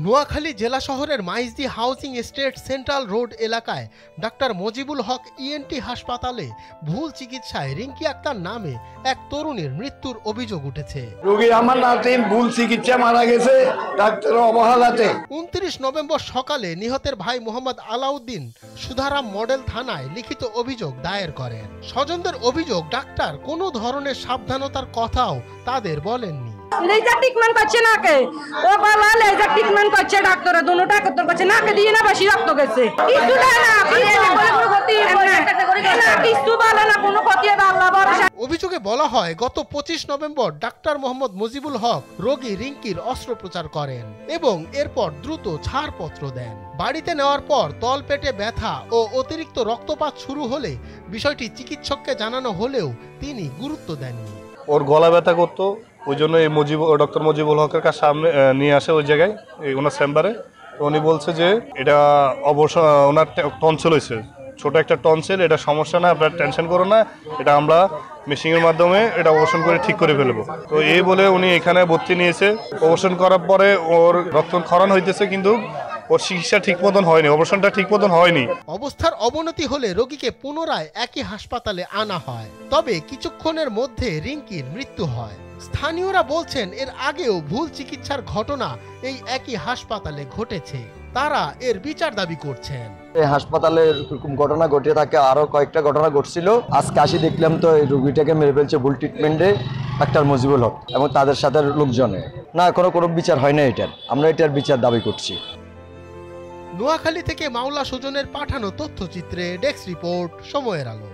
নোয়াখালী জেলা শহরের Maijdee housing estate central road এলাকায় ডাক্তার মজিবুল হক ইএনটি হাসপাতালে ভুল চিকিৎসায় রিঙ্কি আক্তার নামে এক তরুণীর মৃত্যুর অভিযোগ উঠেছে। রোগী আমার নাতিন ভুল চিকিৎসা মারা গেছে ডাক্তারের অবহেলাতে। 29 নভেম্বর সকালে নিহতের ভাই মোহাম্মদ আলাউদ্দিন সুধারাম মডেল থানায় লিখিত অভিযোগ দায়ের করেন। স্বজনদের অভিযোগ ডাক্তার কোনো ধরনের সাবধানতার কথাও তাদের বলেননি। লেজার ট্রিটমেন্ট করছে নাকে, ও বলা লেজার ট্রিটমেন্ট করছে ডাক্তার, দুটোটা একত্র করছে, নাকে দিয়ে না বেশি রক্ত গেছে। কিছু দেয় না, কোনো ক্ষতি না, কিছু বলে না, কোনো ক্ষতি হবে আল্লাহ ভরসা। অভিযোগে বলা হয় গত 25 নভেম্বর ডাক্তার মোহাম্মদ মজিবুল হক রোগী রিঙ্কির অস্ত্রোপচার করেন এবং এরপর দ্রুত ছাড়পত্র দেন। বাড়িতে নেওয়ার পর তলপেটে ব্যথা ও অতিরিক্ত রক্তপাত শুরু হলে বিষয়টি চিকিৎসককে জানানো হলেও তিনি গুরুত্ব দেননি। ওর গলা ব্যথা করতো, ওই জন্য এই ডক্টর মজিবুল হকের কাছে সামনে নিয়ে আসে ওই জায়গায় ওনার চেম্বারে। তো উনি বলছে যে এটা অবশ্য ওনার টনসিল হয়েছে, ছোট একটা টনসিল, এটা সমস্যা না, আপনার টেনশন করো না, এটা আমরা মেশিনের মাধ্যমে এটা অপারেশন করে ঠিক করে ফেলবো। তো এই বলে উনি এখানে ভর্তি নিয়েছে। অপারেশন করার পরে ওর রক্তক্ষরণ হইতেছে, কিন্তু ওর চিকিৎসা ঠিক মতন হয়নি, অপারেশনটা ঠিক মতন হয়নি। অবস্থার অবনতি হলে রোগীকে পুনরায় একই হাসপাতালে আনা হয়, তবে কিছুক্ষণের মধ্যে রিঙ্কির মৃত্যু হয়। স্থানীয়রা বলছেন এর আগেও ভুল চিকিৎসার ঘটনা এই একই হাসপাতালে ঘটেছে, তারা এর বিচার দাবি করছেন। এই হাসপাতালে এরকম ঘটনা ঘটে থাকে, আরো কয়েকটা ঘটনা ঘটছিল। আজকে আসি দেখলাম তো এই রোগীটাকে মেরে ফেলছে ভুল ট্রিটমেন্টে ডাক্তার মজিবুল হক এবং তাদের সাথে লোকজনে। না, কোনো বিচার হয় না এটার, আমরা এটার বিচার দাবি করছি। নোয়াখালী থেকে মাওলা সুজনের পাঠানো তথ্যচিত্রে ডেস্ক রিপোর্ট, সময়ের আলো।